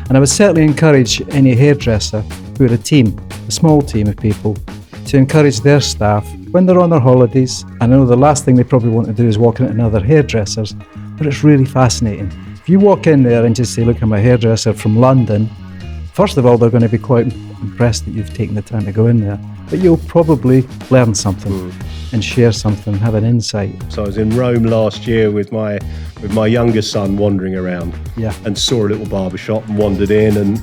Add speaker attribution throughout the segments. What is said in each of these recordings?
Speaker 1: And I would certainly encourage any hairdresser who are a small team of people, to encourage their staff when they're on their holidays. I know the last thing they probably want to do is walk into another hairdresser's, but it's really fascinating. If you walk in there and just say, look, I'm a hairdresser from London, first of all, they're going to be quite impressed that you've taken the time to go in there, but you'll probably learn something and share something, have an insight.
Speaker 2: So I was in Rome last year with my younger son wandering around, and saw a little barber shop and wandered in, and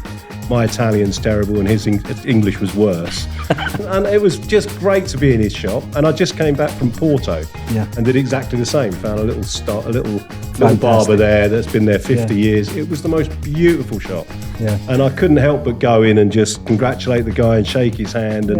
Speaker 2: my Italian's terrible and his English was worse. And it was just great to be in his shop. And I just came back from Porto and did exactly the same. Found a little barber there that's been there 50 years. It was the most beautiful shop. Yeah. And I couldn't help but go in and just congratulate the guy and shake his hand.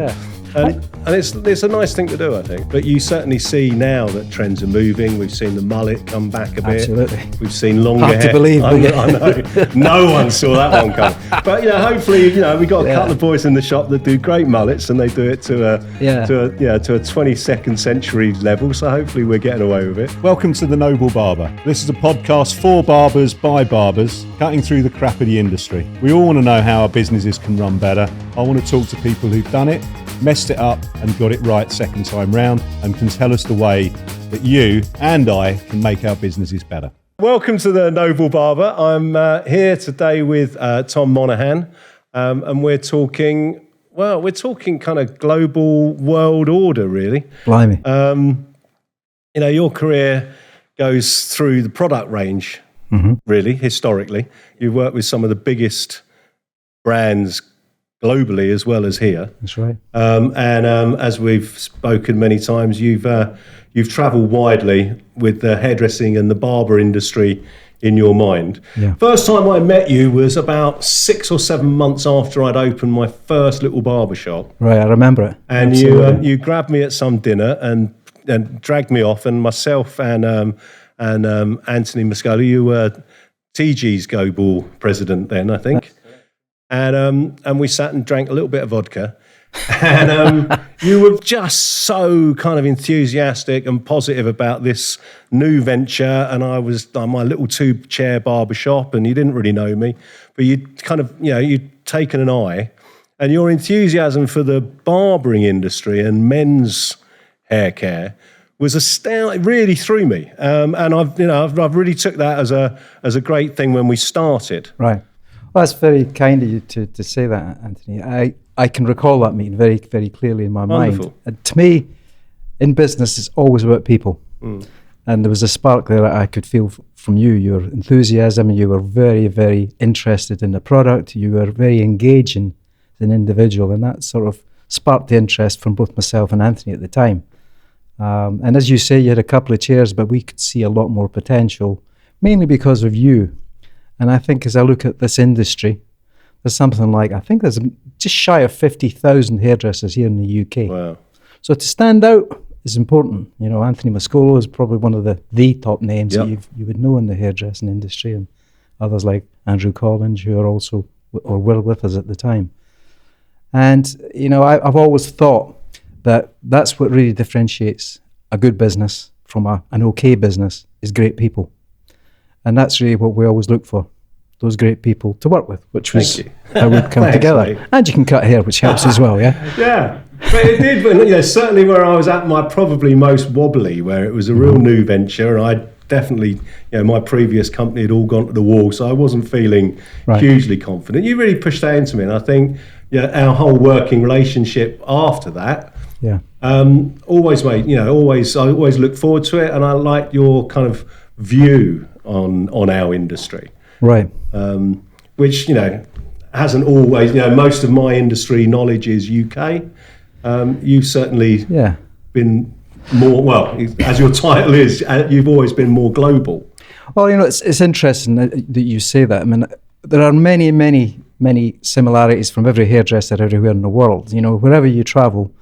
Speaker 2: And it's a nice thing to do, I think. But you certainly see now that trends are moving. We've seen the mullet come back a bit.
Speaker 1: Absolutely.
Speaker 2: We've seen longer hair.
Speaker 1: Hard to believe.
Speaker 2: I know. No one saw that one come. But hopefully, we got a couple of boys in the shop that do great mullets, and they do it to a 22nd century level. So hopefully, we're getting away with it.
Speaker 3: Welcome to The Noble Barber. This is a podcast for barbers by barbers, cutting through the crap of the industry. We all want to know how our businesses can run better. I want to talk to people who've done it, messed it up and got it right second time round, and can tell us the way that you and I can make our businesses better.
Speaker 2: Welcome to The Noble Barber. I'm here today with Tom Monaghan, and we're talking kind of global world order, really.
Speaker 1: Blimey.
Speaker 2: Your career goes through the product range, really, historically. You've worked with some of the biggest brands globally as well as here.
Speaker 1: That's right.
Speaker 2: As we've spoken many times, you've travelled widely with the hairdressing and the barber industry in your mind. Yeah. First time I met you was about 6 or 7 months after I'd opened my first little barber shop.
Speaker 1: Right, I remember it.
Speaker 2: And you grabbed me at some dinner and dragged me off, and myself and Anthony Laban, you were TG's global president then, I think. And we sat and drank a little bit of vodka, and you were just so kind of enthusiastic and positive about this new venture. And I was on my little 2-chair barber shop, and you didn't really know me, but you'd kind of, you'd taken an eye, and your enthusiasm for the barbering industry and men's hair care was astounding. It really threw me, and I've really took that as a great thing when we started.
Speaker 1: Right. Well, that's very kind of you to say that, Anthony. I can recall that meeting very, very clearly in my mind. And to me, in business, it's always about people. And there was a spark there that I could feel from you, your enthusiasm. You were very, very interested in the product. You were very engaging as an individual, and that sort of sparked the interest from both myself and Anthony at the time. And as you say, you had a couple of chairs, but we could see a lot more potential, mainly because of you. And I think as I look at this industry, there's something like, I think there's just shy of 50,000 hairdressers here in the UK.
Speaker 2: Wow.
Speaker 1: So to stand out is important. Anthony Laban is probably one of the top names that you would know in the hairdressing industry, and others like Andrew Collins, who are also, or were with us at the time. And, I've always thought that that's what really differentiates a good business from an okay business, is great people. And that's really what we always look for, those great people to work with, which was how we'd come together. Mate. And you can cut hair, which helps as well, yeah?
Speaker 2: Yeah, but it did, certainly where I was at my probably most wobbly, where it was a real new venture. I definitely, my previous company had all gone to the wall, so I wasn't feeling hugely confident. You really pushed that into me, and I think our whole working relationship after that, always made, I always look forward to it, and I liked your kind of view on our industry,
Speaker 1: right?
Speaker 2: Which hasn't always, most of my industry knowledge is UK. You've certainly been more, as your title is, you've always been more global.
Speaker 1: Well, it's interesting that you say that. I mean, there are many, many, many similarities from every hairdresser everywhere in the world. Wherever you travel,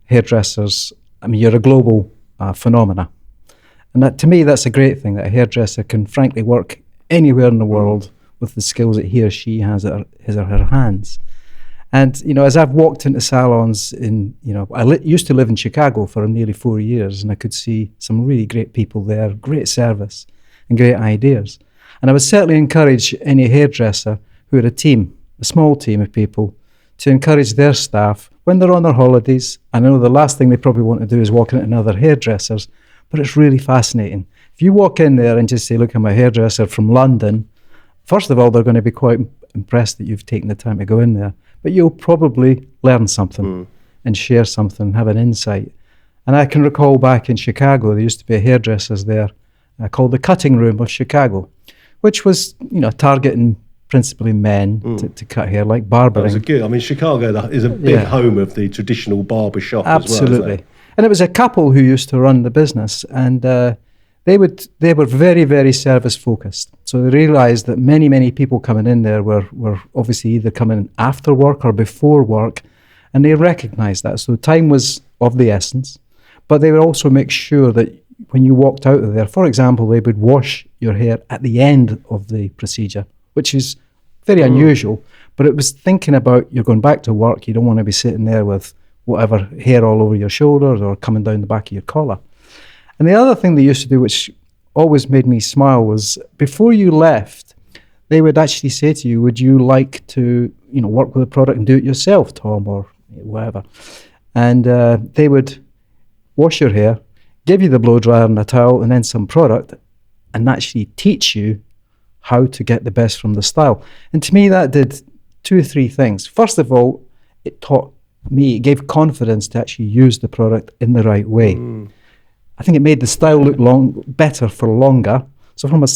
Speaker 1: hairdressers, you're a global phenomena. And that, to me, that's a great thing, that a hairdresser can frankly work anywhere in the world with the skills that he or she has at his or her hands. And, as I've walked into salons I used to live in Chicago for nearly 4 years, and I could see some really great people there, great service and great ideas. And I would certainly encourage any hairdresser who are a small team of people, to encourage their staff when they're on their holidays. I know the last thing they probably want to do is walk into another hairdresser's, but it's really fascinating. If you walk in there and just say, look, I'm a hairdresser from London, first of all, they're going to be quite impressed that you've taken the time to go in there, but you'll probably learn something and share something, have an insight. And I can recall back in Chicago, there used to be a hairdresser's there called the Cutting Room of Chicago, which was, targeting principally men to cut hair, like barbering.
Speaker 2: That was good. I mean, Chicago is a big home of the traditional barber shop as well.
Speaker 1: Absolutely. And it was a couple who used to run the business, and they were very, very service focused. So they realised that many people coming in there were obviously either coming after work or before work, and they recognised that. So time was of the essence, but they would also make sure that when you walked out of there, for example, they would wash your hair at the end of the procedure, which is very unusual, but it was thinking about you're going back to work, you don't want to be sitting there with whatever hair all over your shoulders or coming down the back of your collar. And the other thing they used to do, which always made me smile, was before you left, they would actually say to you, would you like to, work with the product and do it yourself, Tom, or whatever. And they would wash your hair, give you the blow dryer and a towel and then some product, and actually teach you how to get the best from the style. And to me, that did 2 or 3 things. First of all, it gave confidence to actually use the product in the right way. I think it made the style look better for longer. So from a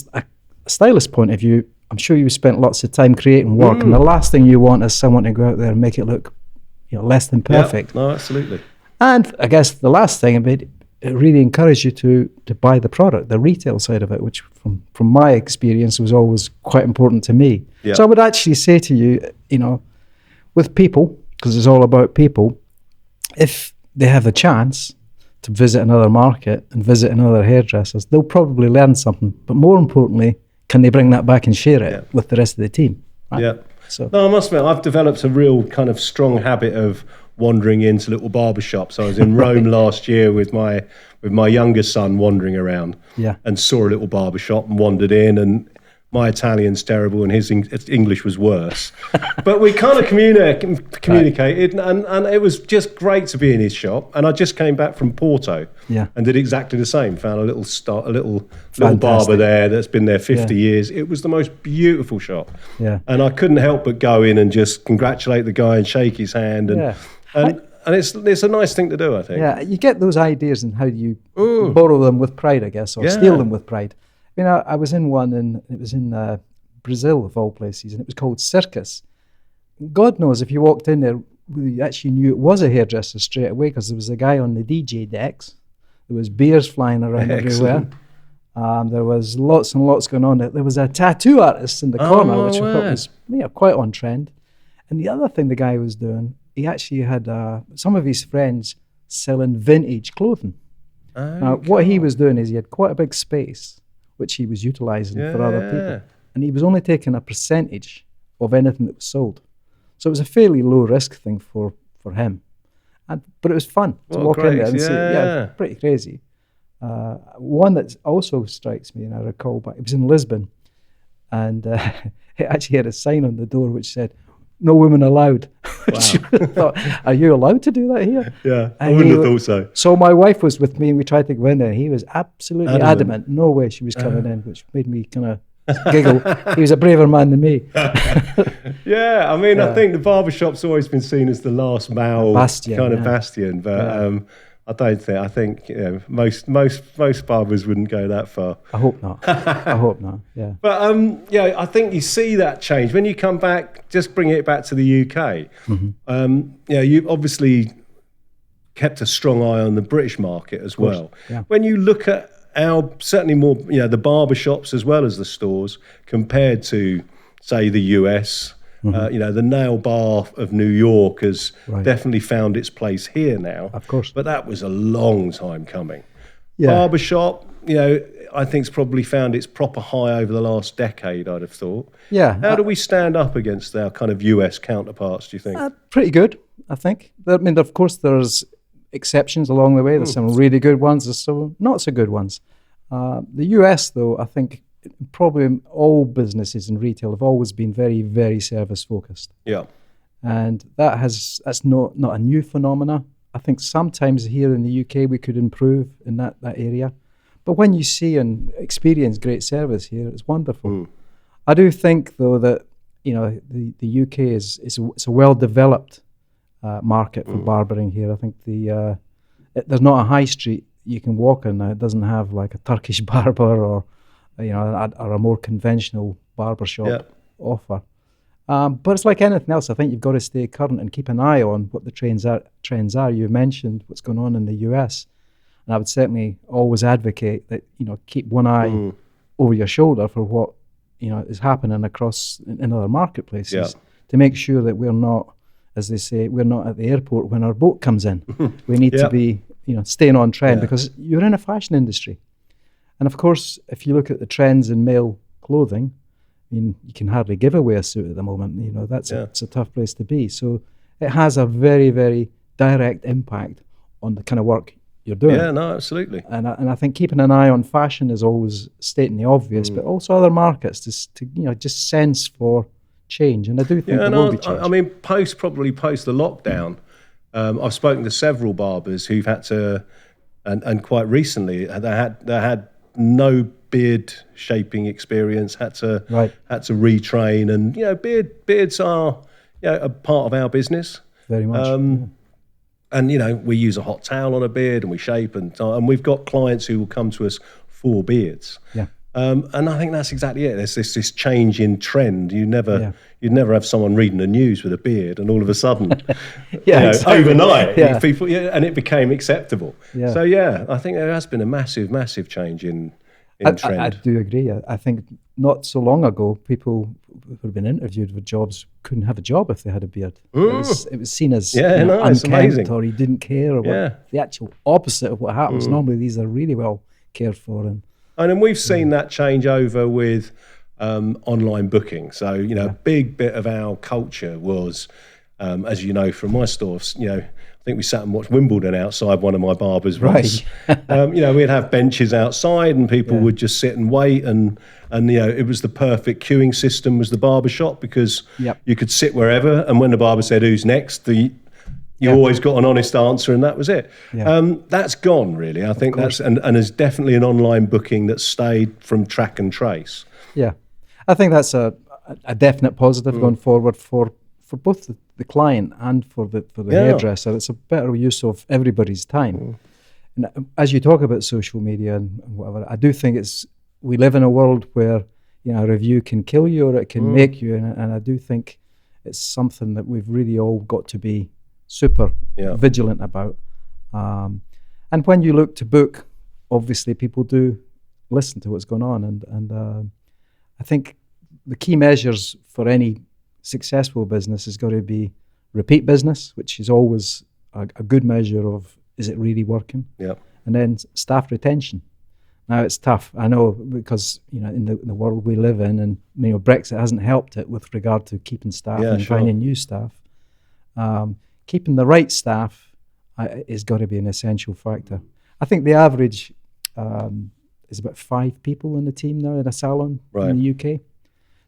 Speaker 1: stylist point of view, I'm sure you spent lots of time creating work, and the last thing you want is someone to go out there and make it look less than perfect.
Speaker 2: Yeah, no, absolutely.
Speaker 1: And I guess the last thing, it really encouraged you to buy the product, the retail side of it, which from my experience was always quite important to me. Yeah. So I would actually say to you, with people, because it's all about people, if they have a chance to visit another market and visit another hairdressers, they'll probably learn something. But more importantly, can they bring that back and share it with the rest of the team? Right? Yeah.
Speaker 2: So. No, I must admit, I've developed a real kind of strong habit of wandering into little barbershops. I was in Rome last year with my younger son wandering around and saw a little barbershop and wandered in, and my Italian's terrible and his English was worse. But we kind of communicated and it was just great to be in his shop. And I just came back from Porto and did exactly the same. Found a little barber there that's been there 50 years. It was the most beautiful shop. Yeah. And I couldn't help but go in and just congratulate the guy and shake his hand. And it's a nice thing to do, I think.
Speaker 1: Yeah, you get those ideas and how do you borrow them with pride, I guess, or steal them with pride. I was in one, and it was in Brazil, of all places, and it was called Circus. God knows if you walked in there, you actually knew it was a hairdresser straight away, because there was a guy on the DJ decks. There was beers flying around everywhere. There was lots and lots going on. There was a tattoo artist in the corner, which I thought was quite on trend. And the other thing the guy was doing, he actually had some of his friends selling vintage clothing. Now, what he was doing is he had quite a big space, which he was utilising for other people. And he was only taking a percentage of anything that was sold. So it was a fairly low risk thing for him. But it was fun to walk in there and see. Pretty crazy. One that also strikes me, and I recall back, it was in Lisbon, and it actually had a sign on the door which said, "No women allowed." Wow. I thought, are you allowed to do that here?
Speaker 2: Yeah, I wouldn't have thought so.
Speaker 1: So my wife was with me and we tried to go in there, and he was absolutely adamant. No way she was coming in, which made me kind of giggle. He was a braver man than me.
Speaker 2: Yeah, I mean, I think the barbershop's always been seen as the last male bastion, but I think most barbers wouldn't go that far.
Speaker 1: I hope not. Yeah.
Speaker 2: But I think you see that change when you come back. Just bring it back to the UK. Mm-hmm. You obviously kept a strong eye on the British market as well. Yeah. When you look at certainly more, the barber shops as well as the stores compared to, say, the US. Mm-hmm. The nail bar of New York has definitely found its place here now.
Speaker 1: Of course.
Speaker 2: But that was a long time coming. Yeah. Barbershop, I think it's probably found its proper high over the last decade, I'd have thought.
Speaker 1: Yeah.
Speaker 2: How do we stand up against our kind of US counterparts, do you think?
Speaker 1: Pretty good, I think. I mean, of course, there's exceptions along the way. There's some really good ones. There's some not so good ones. The US, though, I think probably all businesses in retail have always been very, very service focused.
Speaker 2: Yeah.
Speaker 1: And that's not a new phenomena. I think sometimes here in the UK we could improve in that area. But when you see and experience great service here, it's wonderful. I do think though that the UK it's a well developed market for barbering here. I think there's not a high street you can walk in now. It doesn't have like a Turkish barber or a more conventional barber shop offer. But it's like anything else. I think you've got to stay current and keep an eye on what the trends are. You mentioned what's going on in the US, and I would certainly always advocate that keep one eye over your shoulder for what is happening across in other marketplaces to make sure that we're not, as they say, we're not at the airport when our boat comes in. We need to be staying on trend because you're in a fashion industry, and of course, if you look at the trends in male clothing. I mean, you can hardly give away a suit at the moment. It's a tough place to be. So it has a very, very direct impact on the kind of work you're doing.
Speaker 2: Yeah, no, absolutely.
Speaker 1: And I think keeping an eye on fashion is always stating the obvious, but also other markets to just sense for change. And I do think there will be change.
Speaker 2: I mean, post the lockdown, I've spoken to several barbers who've had to, and quite recently, they had no beard shaping experience, had to retrain, and beards are a part of our business
Speaker 1: very much.
Speaker 2: And we use a hot towel on a beard and we shape, and we've got clients who will come to us for beards. And I think that's exactly it. There's this change in trend. You'd never have someone reading the news with a beard, and all of a sudden, overnight, people, and it became acceptable. So I think there has been a massive change in trend.
Speaker 1: I do agree. I think not so long ago, people who had been interviewed for jobs couldn't have a job if they had a beard. It was seen as unkempt, or he didn't care, or the actual opposite of what happens. Normally, these are really well cared for. And
Speaker 2: then we've seen that change over with online booking. So, a big bit of our culture was, as you know, from my stores, I think we sat and watched Wimbledon outside one of my barbers once. We'd have benches outside and people would just sit and wait, and it was the perfect queuing system was the barber shop, because you could sit wherever, and when the barber said who's next, you always got an honest answer, and that was it. That's gone, really. I think that's and there's definitely an online booking that stayed from track and trace.
Speaker 1: I think that's a definite positive going forward for both the client and for the hairdresser. It's a better use of everybody's time. And as you talk about social media and whatever, I do think we live in a world where a review can kill you or it can make you, and I do think it's something that we've really all got to be super vigilant about. And when you look to book, obviously people do listen to what's going on, and I think the key measures for any successful business has got to be repeat business, which is always a good measure of, is it really working? And then staff retention. Now it's tough, I know, because in the world we live in, and Brexit hasn't helped it with regard to keeping staff and finding new staff. Keeping the right staff is got to be an essential factor. I think the average is about 5 people in the team now in a salon in the UK.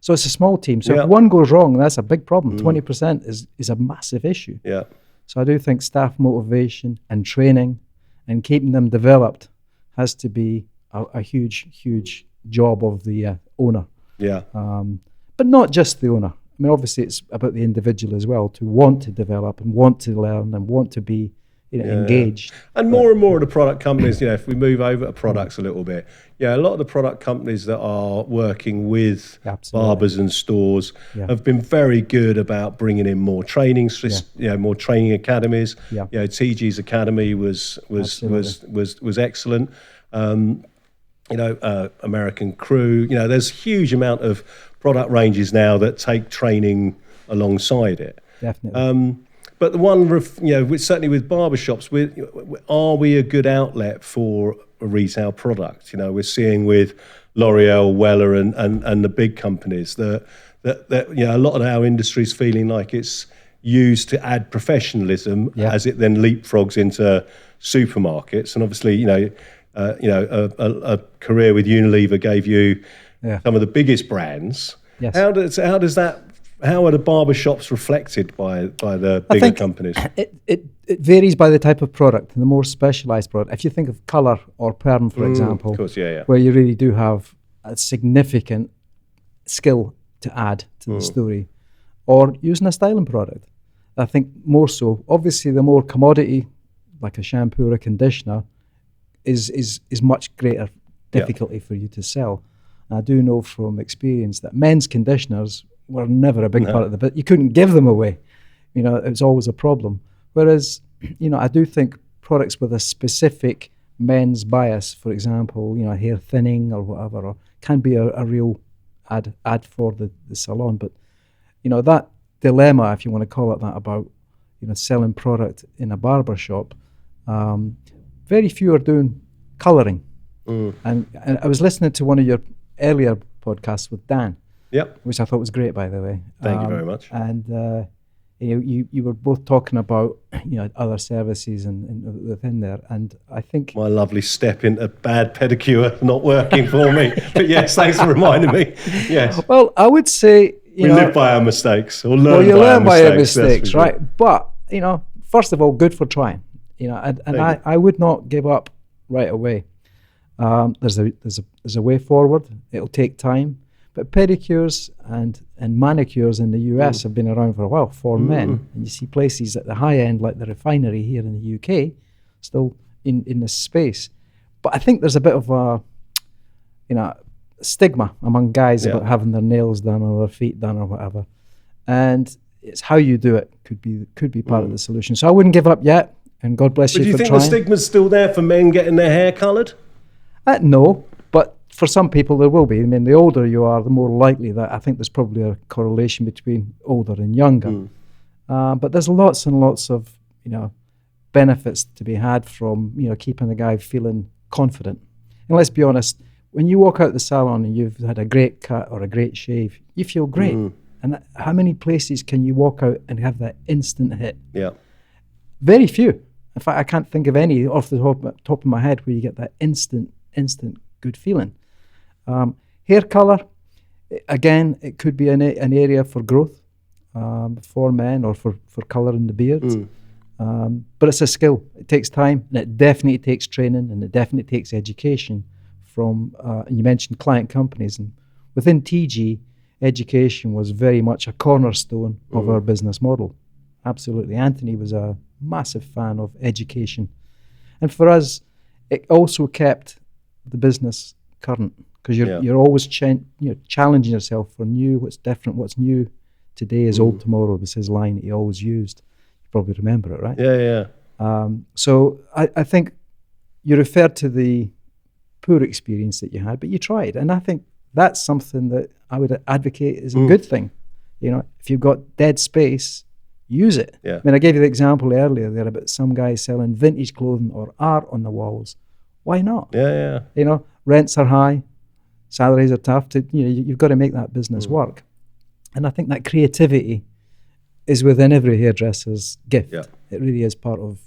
Speaker 1: So it's a small team. So if one goes wrong, that's a big problem. 20% is a massive issue. So I do think staff motivation and training and keeping them developed has to be a huge job of the owner. But not just the owner. I mean, obviously it's about the individual as well, to want to develop and want to learn and want to be engaged.
Speaker 2: And more of the product companies, if we move over to products a little bit, a lot of the product companies that are working with barbers and stores have been very good about bringing in more training, more training academies. TG's academy was excellent. American Crew. There's a huge amount of product ranges now that take training alongside it.
Speaker 1: Definitely.
Speaker 2: But the one, certainly with barbershops, are we a good outlet for a retail product? We're seeing with L'Oreal, Weller, and the big companies that a lot of our industry is feeling like it's used to add professionalism as it then leapfrogs into supermarkets. And obviously, a career with Unilever gave you some of the biggest brands.
Speaker 1: Yes.
Speaker 2: How are the barber shops reflected by the bigger companies?
Speaker 1: It varies by the type of product, and the more specialised product. If you think of colour or perm, for example,
Speaker 2: of course,
Speaker 1: where you really do have a significant skill to add to the story, or using a styling product, I think more so. Obviously, the more commodity, like a shampoo or a conditioner, is much greater difficulty for you to sell. And I do know from experience that men's conditioners were never a big part of the bit. You couldn't give them away. It was always a problem. Whereas, I do think products with a specific men's bias, for example, hair thinning or whatever, can be a real ad for the salon. But, that dilemma, if you want to call it that, about, selling product in a barber shop, very few are doing colouring. And I was listening to one of your earlier podcasts with Dan, which I thought was great, by the way.
Speaker 2: Thank you very much.
Speaker 1: And you were both talking about other services and within there, and I think
Speaker 2: my lovely step into bad pedicure not working for me. But yes, thanks for reminding me. Yes.
Speaker 1: Well, I would say
Speaker 2: we live by our mistakes, or learn by our mistakes,
Speaker 1: right? But first of all, good for trying. And I would not give up right away. There's a way forward. It'll take time. But pedicures and manicures in the US have been around for a while for men. And you see places at the high end, like the Refinery here in the UK, still in this space. But I think there's a bit of a stigma among guys about having their nails done or their feet done or whatever. And it's how you do it could be part of the solution. So I wouldn't give up yet. And God bless you for trying.
Speaker 2: Do you think the stigma's still there for men getting their hair coloured?
Speaker 1: No, but for some people there will be. I mean, the older you are, the more likely that. I think there's probably a correlation between older and younger. But there's lots and lots of benefits to be had from keeping a guy feeling confident. And let's be honest, when you walk out the salon and you've had a great cut or a great shave, you feel great. And how many places can you walk out and have that instant hit?
Speaker 2: Yeah,
Speaker 1: very few. In fact, I can't think of any off the top of my head where you get that instant good feeling. Hair colour, again, it could be an area for growth for men, or for colouring the beard. But it's a skill. It takes time, and it definitely takes training, and it definitely takes education from, and you mentioned client companies. And within TG, education was very much a cornerstone of our business model. Absolutely. Anthony was a massive fan of education. And for us, it also kept the business current, because you're always challenging yourself for new, what's different, what's new today is old tomorrow. Was his line that he always used. You probably remember it, right?
Speaker 2: Yeah.
Speaker 1: So I think you referred to the poor experience that you had, but you tried. And I think that's something that I would advocate is a good thing. If you've got dead space, use it.
Speaker 2: Yeah.
Speaker 1: I mean, I gave you the example earlier there about some guys selling vintage clothing or art on the walls. Why not?
Speaker 2: Yeah.
Speaker 1: Rents are high, salaries are tough. You've got to make that business work. And I think that creativity is within every hairdresser's gift. Yeah. It really is part of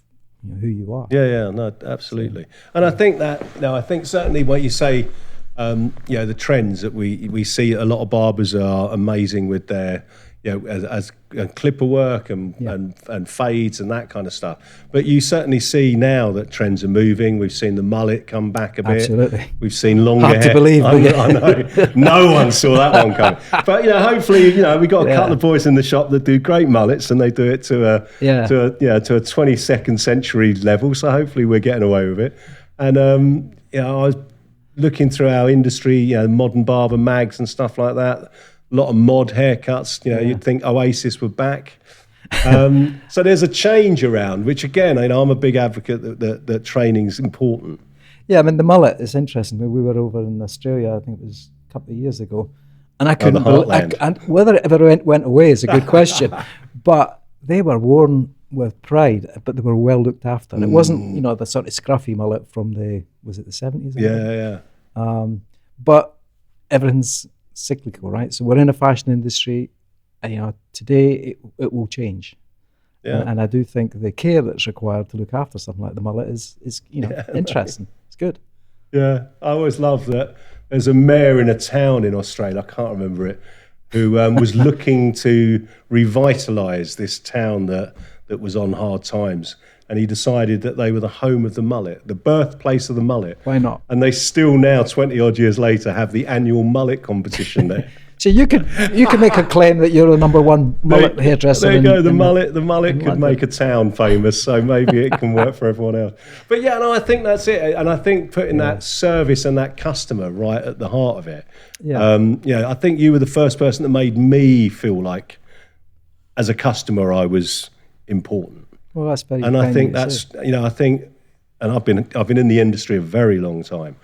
Speaker 1: who you are.
Speaker 2: Yeah, no, absolutely. And I think certainly what you say, the trends that we see, a lot of barbers are amazing with their, as clipper work and fades and that kind of stuff. But you certainly see now that trends are moving. We've seen the mullet come back a bit.
Speaker 1: Absolutely.
Speaker 2: We've seen longer
Speaker 1: Hard
Speaker 2: hair.
Speaker 1: to believe.
Speaker 2: I know. No one saw that one coming. But hopefully, we got a couple of boys in the shop that do great mullets, and they do it to a 22nd century level. So hopefully, we're getting away with it. And I was looking through our industry, modern barber mags and stuff like that. A lot of mod haircuts. You'd think Oasis were back. So there's a change around, which again, I'm a big advocate that training's important.
Speaker 1: Yeah, I mean, the mullet is interesting. We were over in Australia, I think it was a couple of years ago, and I couldn't believe, and whether it ever went away is a good question, but they were worn with pride, but they were well looked after. It wasn't, the sort of scruffy mullet from was it the 70s?
Speaker 2: Yeah.
Speaker 1: But everything's cyclical, right? So we're in a fashion industry, and today it will change. Yeah. And I do think the care that's required to look after something like the mullet is interesting. It's good.
Speaker 2: Yeah, I always love that there's a mayor in a town in Australia, I can't remember it, who was looking to revitalise this town that was on hard times. And he decided that they were the home of the mullet, the birthplace of the mullet.
Speaker 1: Why not?
Speaker 2: And they still now, 20 odd years later, have the annual mullet competition there.
Speaker 1: So you could make a claim that you're the number one mullet hairdresser.
Speaker 2: There you go. The mullet could make a town famous, so maybe it can work for everyone else. But yeah, no, I think that's it. And I think putting that service and that customer right at the heart of it. Yeah. I think you were the first person that made me feel like, as a customer, I was important.
Speaker 1: Well, that's very.
Speaker 2: And I think that's and I've been in the industry a very long time.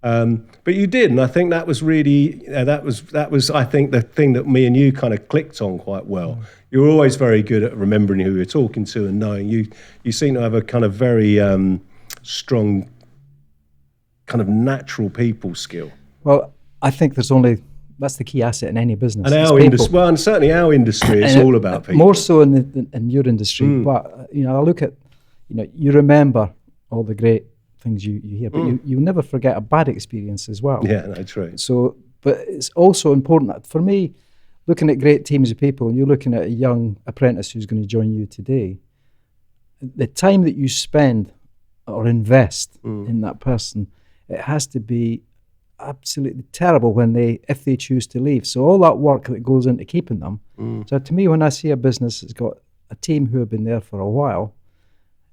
Speaker 2: But you did, and I think that was really that was I think the thing that me and you kind of clicked on quite well. You were always very good at remembering who you were talking to and knowing. You seem to have a kind of very strong kind of natural people skill.
Speaker 1: Well, I think that's the key asset in any business.
Speaker 2: And our industry, and certainly our industry is all about people.
Speaker 1: More so in your industry, but I look at you remember all the great things you hear, but you never forget a bad experience as well.
Speaker 2: Yeah, no, true.
Speaker 1: So, but it's also important that for me, looking at great teams of people, and you're looking at a young apprentice who's going to join you today, the time that you spend or invest in that person, it has to be absolutely terrible if they choose to leave. So all that work that goes into keeping them. So to me, when I see a business that's got a team who have been there for a while,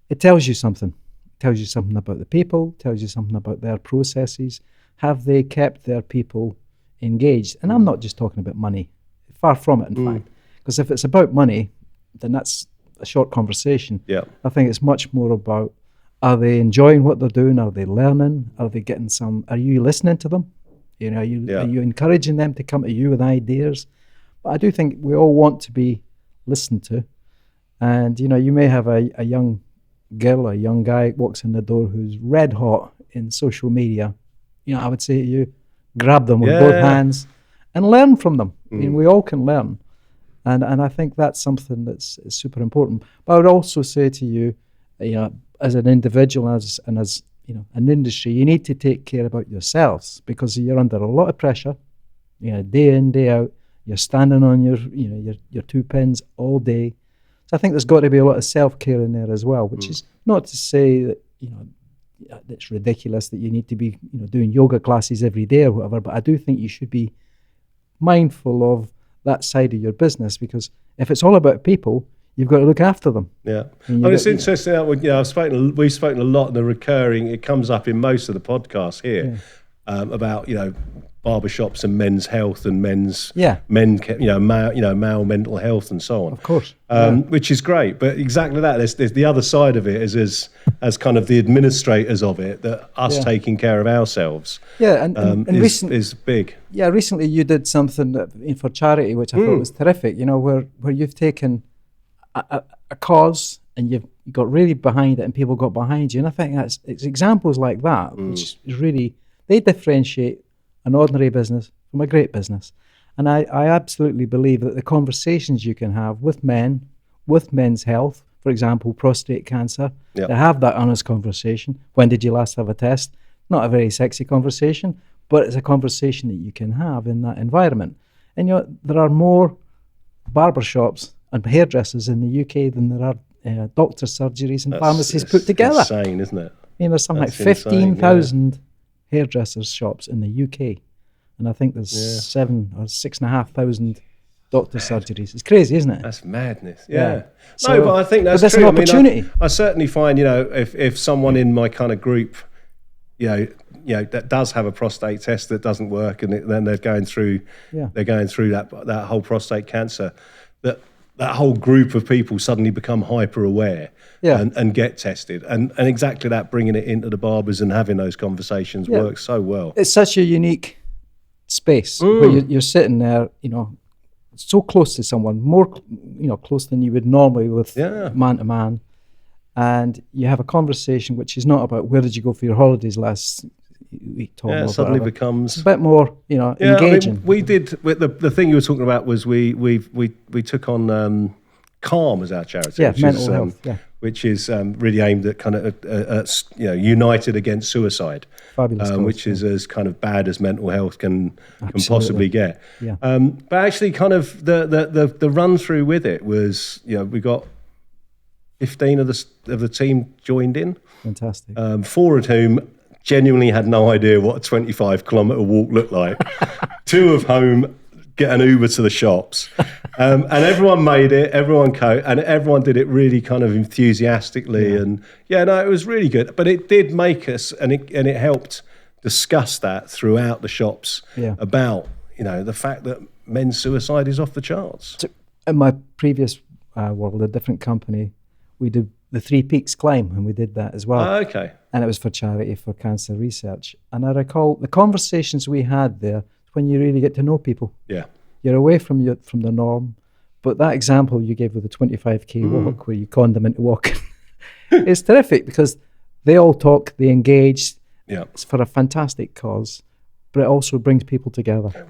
Speaker 1: it tells you something. It tells you something about the people, tells you something about their processes. Have they kept their people engaged? And I'm not just talking about money. Far from it, in fact. Because if it's about money, then that's a short conversation.
Speaker 2: Yeah.
Speaker 1: I think it's much more about, are they enjoying what they're doing? Are they learning? Are they getting are you listening to them? Are you encouraging them to come to you with ideas? But I do think we all want to be listened to. And, you may have a young girl or a young guy walks in the door who's red hot in social media. I would say to you, grab them with both hands and learn from them. I mean, we all can learn. And I think that's something that's super important. But I would also say to you, as an individual and as an industry, you need to take care about yourselves, because you're under a lot of pressure, day in, day out. You're standing on your two pins all day. So I think there's got to be a lot of self-care in there as well, which is not to say that it's ridiculous that you need to be doing yoga classes every day or whatever, but I do think you should be mindful of that side of your business, because if it's all about people, you've got to look after them.
Speaker 2: Yeah. It's interesting that we've spoken a lot in the recurring, it comes up in most of the podcasts here about, barbershops and men's health and male mental health and so on.
Speaker 1: Of course.
Speaker 2: Which is great. But exactly that, there's the other side of it as kind of the administrators of it, that us taking care of ourselves is big. Yeah,
Speaker 1: recently you did something for charity, which I thought was terrific, where you've taken a cause and you've got really behind it and people got behind you. And I think it's examples like that, which is really, they differentiate an ordinary business from a great business. And I absolutely believe that the conversations you can have with men, with men's health, for example, prostate cancer, to have that honest conversation. When did you last have a test? Not a very sexy conversation, but it's a conversation that you can have in that environment. And there are more barbershops and hairdressers in the UK than there are doctor surgeries and pharmacies put together.
Speaker 2: That's insane, isn't it?
Speaker 1: There's something like 15,000 hairdressers shops in the UK, and I think there's 7,000 or 6,500 doctor surgeries. It's crazy, isn't it?
Speaker 2: That's madness. Yeah. So, but I think that's
Speaker 1: true.
Speaker 2: An
Speaker 1: opportunity.
Speaker 2: I certainly find, if someone in my kind of group, that does have a prostate test that doesn't work, and then they're going through that whole prostate cancer, that whole group of people suddenly become hyper aware and get tested. And exactly that, bringing it into the barbers and having those conversations works so well.
Speaker 1: It's such a unique space where you're sitting there, so close to someone, more, close than you would normally with man to man. And you have a conversation which is not about where did you go for your holidays last week, Tom.
Speaker 2: It suddenly becomes
Speaker 1: a bit more, engaging.
Speaker 2: I mean, we did, the thing you were talking about was we took on Calm as our charity.
Speaker 1: Yeah, mental health.
Speaker 2: which is really aimed at kind of united against suicide, which is as kind of bad as mental health can possibly get.
Speaker 1: Yeah.
Speaker 2: But actually, kind of the run through with it was, we got 15 of the team joined in.
Speaker 1: Fantastic.
Speaker 2: 4 of whom genuinely had no idea what a 25-kilometre walk looked like. 2 of whom get an Uber to the shops, and everyone made it. And everyone did it really kind of enthusiastically, and it was really good. But it did make us, and it helped discuss that throughout the shops about the fact that men's suicide is off the charts.
Speaker 1: So in my previous world, a different company, we did the 3 Peaks climb, and we did that as well.
Speaker 2: Okay.
Speaker 1: And it was for charity, for cancer research. And I recall the conversations we had there when you really get to know people.
Speaker 2: Yeah.
Speaker 1: You're away from the norm. But that example you gave with the 25k walk, where you conned them into walking, it's terrific because they all talk, they engage.
Speaker 2: Yeah.
Speaker 1: It's for a fantastic cause, but it also brings people together.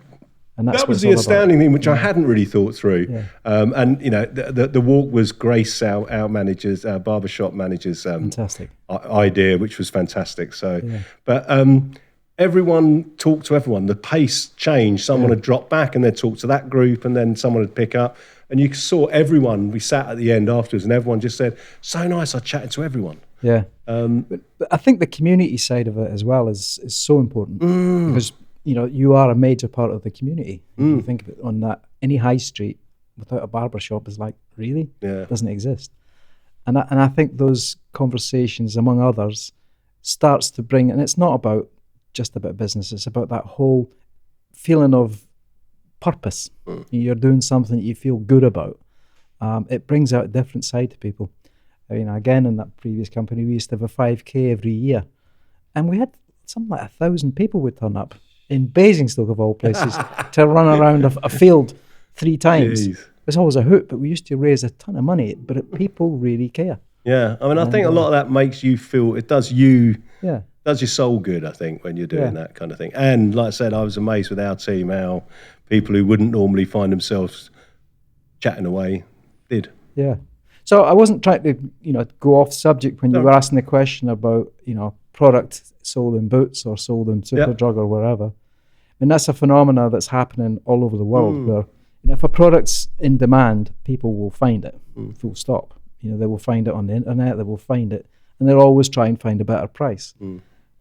Speaker 1: And
Speaker 2: that was the astounding thing, which I hadn't really thought through.
Speaker 1: Yeah.
Speaker 2: And the walk was Grace, our manager's, our barbershop manager's
Speaker 1: fantastic
Speaker 2: idea, which was fantastic. So, but everyone talked to everyone. The pace changed. Someone would drop back and they'd talk to that group, and then someone would pick up. And you saw everyone. We sat at the end afterwards, and everyone just said, "So nice." I chatted to everyone.
Speaker 1: Yeah. But I think the community side of it as well is so important because you are a major part of the community. You think of it on that, any high street without a barber shop is like, really?
Speaker 2: Yeah.
Speaker 1: Doesn't exist. And I think those conversations, among others, starts to bring, and it's not just about business, it's about that whole feeling of purpose. You're doing something that you feel good about. It brings out a different side to people. I mean, again, in that previous company, we used to have a 5K every year, and we had something like 1,000 people would turn up in Basingstoke, of all places, to run around a field 3 times.
Speaker 2: Jeez.
Speaker 1: It's always a hoot, but we used to raise a ton of money, but people really care.
Speaker 2: Yeah, I mean, I think a lot of that makes you feel, it does your soul good, I think, when you're doing that kind of thing. And like I said, I was amazed with our team, how people who wouldn't normally find themselves chatting away did.
Speaker 1: Yeah. So I wasn't trying to, go off subject when you were asking the question about, product sold in Boots or sold in Superdrug or wherever. I mean, that's a phenomena that's happening all over the world where if a product's in demand, people will find it, full stop. They will find it on the internet, they will find it, and they'll always try and find a better price.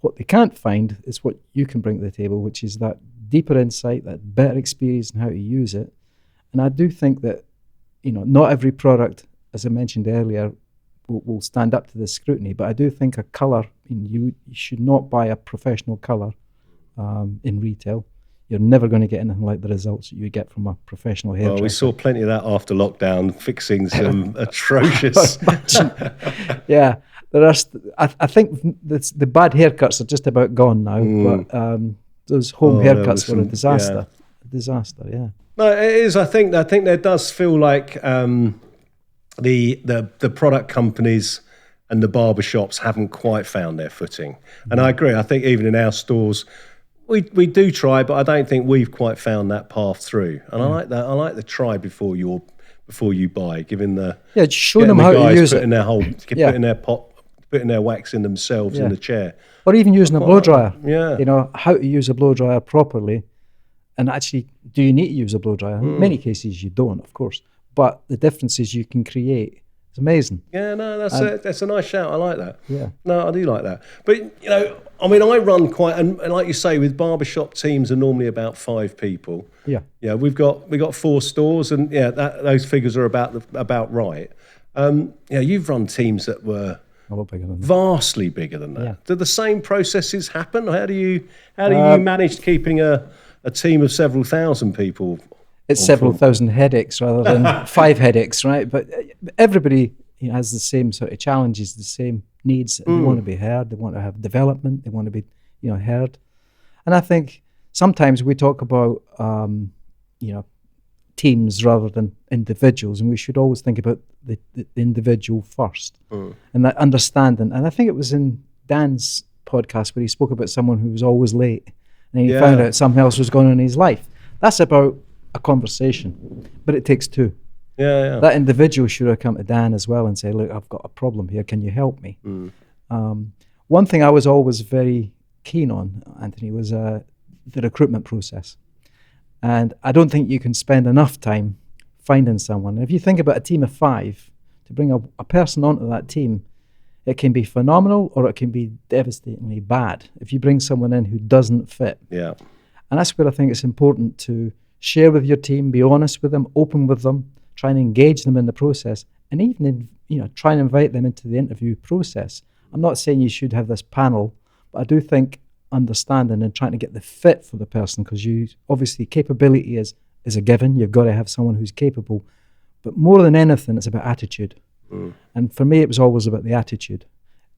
Speaker 1: What they can't find is what you can bring to the table, which is that deeper insight, that better experience in how to use it. And I do think that, not every product, as I mentioned earlier, will stand up to the scrutiny, but I do think a colour, you should not buy a professional colour in retail. You're never going to get anything like the results that you get from a professional hairdresser.
Speaker 2: Well, we saw plenty of that after lockdown, fixing some atrocious...
Speaker 1: Yeah, I think the bad haircuts are just about gone now, but those home haircuts were a disaster. Yeah. A disaster, yeah.
Speaker 2: No, it is. I think there does feel like the product companies and the barber shops haven't quite found their footing. And I agree. I think even in our stores, we do try, but I don't think we've quite found that path through. And I like that. I like the try before you buy, giving
Speaker 1: show them how to use it.
Speaker 2: Putting their wax in themselves in the chair,
Speaker 1: or even using a blow dryer.
Speaker 2: Yeah,
Speaker 1: how to use a blow dryer properly. And actually, do you need to use a blow dryer? In many cases, you don't, of course. But the differences you can create is amazing.
Speaker 2: Yeah, no, that's a nice shout. I like that.
Speaker 1: Yeah.
Speaker 2: No, I do like that. But, I mean, I run quite, and like you say, with barbershop teams are normally about 5 people.
Speaker 1: Yeah.
Speaker 2: Yeah, we've got 4 stores, and those figures are about right. You've run teams that were
Speaker 1: a lot bigger than that.
Speaker 2: Vastly bigger than that. Yeah. Do the same processes happen? How do you manage keeping a team of several thousand people?
Speaker 1: It's several thousand headaches rather than 5 headaches, right? But everybody has the same sort of challenges, the same needs. They want to be heard. They want to have development. They want to be, heard. And I think sometimes we talk about, teams rather than individuals, and we should always think about the individual first and that understanding. And I think it was in Dan's podcast where he spoke about someone who was always late, and he found out something else was going on in his life. That's about a conversation, but it takes 2. That individual should have come to Dan as well and say, look, I've got a problem here. Can you help me? One thing I was always very keen on, Anthony, was the recruitment process. And I don't think you can spend enough time finding someone. And if you think about a team of 5, to bring a person onto that team, it can be phenomenal or it can be devastatingly bad if you bring someone in who doesn't fit.
Speaker 2: Yeah.
Speaker 1: And that's where I think it's important to share with your team, be honest with them, open with them, try and engage them in the process, and even try and invite them into the interview process. I'm not saying you should have this panel, but I do think understanding and trying to get the fit for the person, because you obviously capability is a given. You've got to have someone who's capable, but more than anything, it's about attitude. And for me, it was always about the attitude.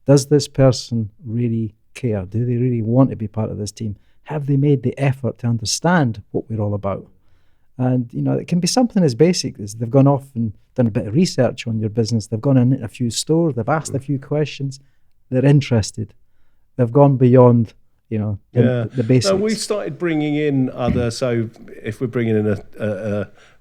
Speaker 1: Does this person really care? Do they really want to be part of this team? Have they made the effort to understand what we're all about? And, it can be something as basic as they've gone off and done a bit of research on your business. They've gone in a few stores. They've asked a few questions. They're interested. They've gone beyond, the basics.
Speaker 2: So we've started bringing in so if we're bringing in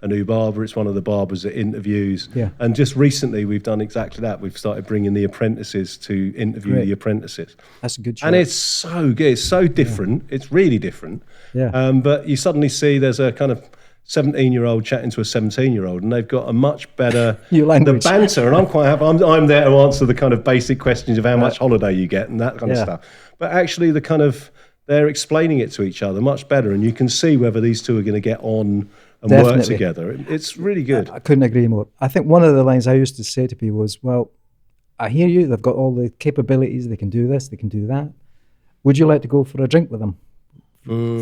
Speaker 2: a new barber, it's one of the barbers that interviews.
Speaker 1: Yeah.
Speaker 2: And just recently we've done exactly that. We've started bringing the apprentices to interview the apprentices.
Speaker 1: That's a good show.
Speaker 2: And it's so good. It's so different. Yeah. It's really different.
Speaker 1: Yeah.
Speaker 2: But you suddenly see there's a kind of 17-year-old chatting to a 17-year-old, and they've got a much better the banter. And I'm quite happy. I'm there to answer the kind of basic questions of how much holiday you get and that kind of stuff. But actually, they're explaining it to each other much better, and you can see whether these two are going to get on and work together. It's really good.
Speaker 1: I couldn't agree more. I think one of the lines I used to say to people was, "Well, I hear you. They've got all the capabilities. They can do this. They can do that. Would you like to go for a drink with them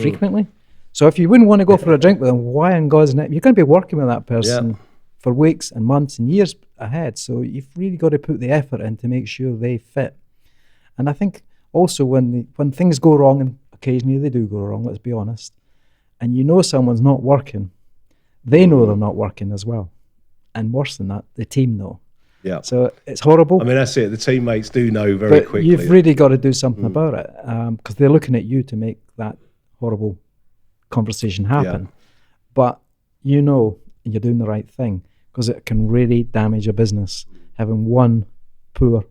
Speaker 1: frequently?" So if you wouldn't want to go for a drink with them, why in God's name? You're going to be working with that person for weeks and months and years ahead. So you've really got to put the effort in to make sure they fit. And I think also when things go wrong, and occasionally they do go wrong, let's be honest, and someone's not working, they know they're not working as well. And worse than that, the team know.
Speaker 2: Yeah.
Speaker 1: So it's horrible.
Speaker 2: I mean, that's it. The teammates do know very quickly.
Speaker 1: You've really got to do something about it, because they're looking at you to make that horrible conversation happen. But you're doing the right thing, because it can really damage a business having one poor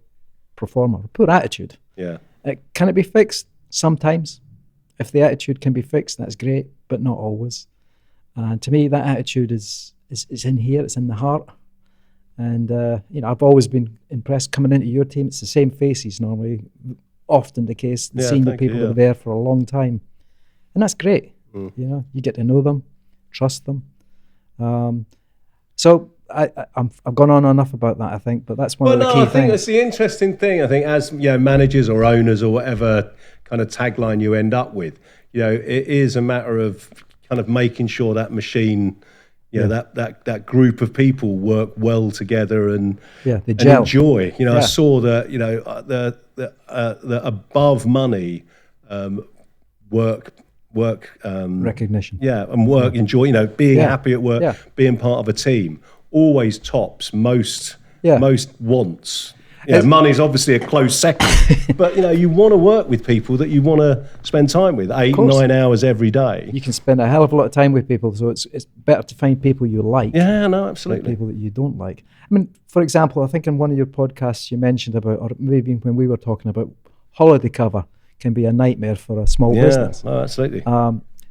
Speaker 1: performer, poor attitude. Can it be fixed? Sometimes. If the attitude can be fixed, that's great, but not always. To me, that attitude is in here. It's in the heart. And I've always been impressed coming into your team. It's the same faces normally, often the case. The senior people are there for a long time, and that's great. You get to know them, trust them. So I've gone on enough about that, I think, but that's one of the key things. I think
Speaker 2: that's the interesting thing. I think as managers or owners or whatever kind of tagline you end up with, it is a matter of kind of making sure that machine, that group of people work well together and enjoy. I saw that the above money work
Speaker 1: recognition,
Speaker 2: and work enjoy. Being happy at work, being part of a team, always tops most wants. Money's obviously a close second, but you want to work with people that you want to spend time with 8-9 hours every day.
Speaker 1: You can spend a hell of a lot of time with people, so it's better to find people you like.
Speaker 2: Yeah, no, absolutely.
Speaker 1: People that you don't like. I mean, for example, I think in one of your podcasts you mentioned about, or maybe when we were talking about, holiday cover can be a nightmare for a small business.
Speaker 2: Yeah, absolutely.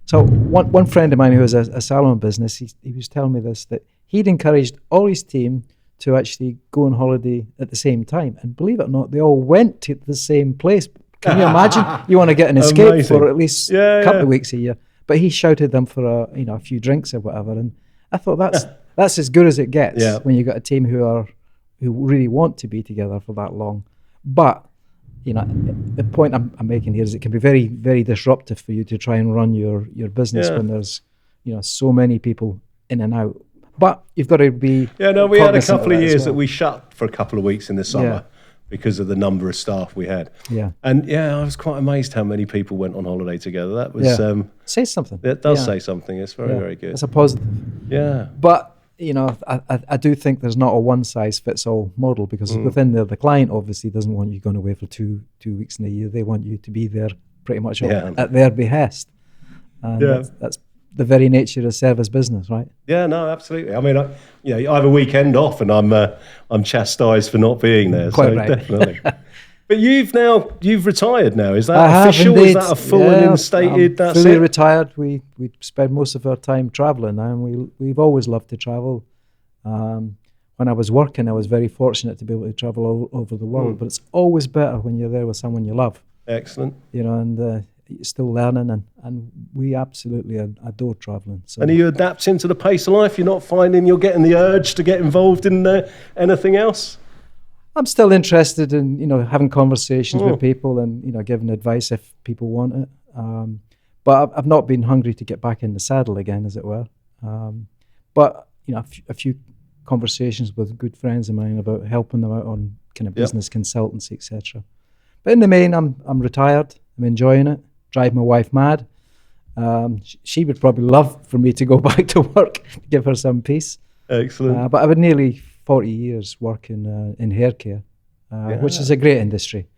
Speaker 1: So one friend of mine who has a salon business, he was telling me this, that he'd encouraged all his team to actually go on holiday at the same time. And believe it or not, they all went to the same place. Can you imagine? You want to get an escape
Speaker 2: Amazing.
Speaker 1: for at least a couple of weeks a year. But he shouted them for a few drinks or whatever. And I thought that's as good as it gets when you've got a team who really want to be together for that long. But the point I'm making here is it can be very, very disruptive for you to try and run your business when there's so many people in and out. But you've got to be
Speaker 2: we had a couple of years that we shut for a couple of weeks in the summer because of the number of staff we had. And I was quite amazed how many people went on holiday together. That was
Speaker 1: says something.
Speaker 2: It does say something. It's very, very good.
Speaker 1: It's a positive. But I do think there's not a one size fits all model, because within there, the client obviously doesn't want you going away for two weeks in a year. They want you to be there pretty much at their behest. And the very nature of service business, right?
Speaker 2: Yeah, no, absolutely. I mean, I have a weekend off, and I'm chastised for not being there.
Speaker 1: Quite
Speaker 2: so
Speaker 1: right.
Speaker 2: Definitely. But you've retired now. Is that
Speaker 1: I
Speaker 2: official?
Speaker 1: have,
Speaker 2: Is that a full and instated?
Speaker 1: I'm fully retired. We spend most of our time traveling now, and we've always loved to travel. When I was working, I was very fortunate to be able to travel all over the world. But it's always better when you're there with someone you love.
Speaker 2: Excellent.
Speaker 1: And you're still learning, and we absolutely adore traveling. So.
Speaker 2: And are you adapting to the pace of life? You're not finding you're getting the urge to get involved in anything else?
Speaker 1: I'm still interested in, having conversations with people and, giving advice if people want it. But I've not been hungry to get back in the saddle again, as it were. But, a few conversations with good friends of mine about helping them out on kind of business consultancy, etc. But in the main, I'm retired. I'm enjoying it. Drive my wife mad. She would probably love for me to go back to work, give her some peace.
Speaker 2: Excellent.
Speaker 1: But I would nearly 40 years working in hair care, which is a great industry.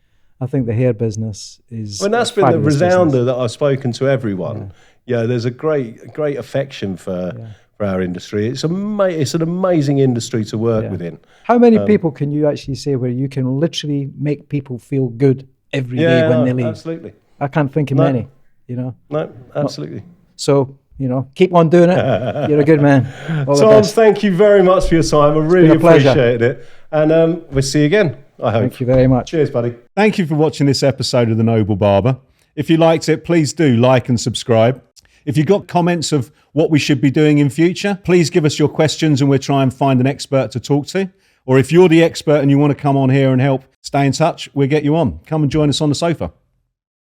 Speaker 1: I think the hair business is.
Speaker 2: Well, that's been the resounders that I've spoken to everyone. Yeah, there's a great affection for our industry. It's an amazing industry to work within.
Speaker 1: How many people can you actually say where you can literally make people feel good every day when they leave?
Speaker 2: Absolutely.
Speaker 1: I can't think of many.
Speaker 2: No, absolutely.
Speaker 1: So. Keep on doing it. You're a good man.
Speaker 2: Tom, thank you very much for your time. I really appreciated it. And we'll see you again, I hope.
Speaker 1: Thank you very much.
Speaker 2: Cheers, buddy.
Speaker 3: Thank you for watching this episode of The Noble Barber. If you liked it, please do like and subscribe. If you've got comments of what we should be doing in future, please give us your questions and we'll try and find an expert to talk to. Or if you're the expert and you want to come on here and help, stay in touch, we'll get you on. Come and join us on the sofa.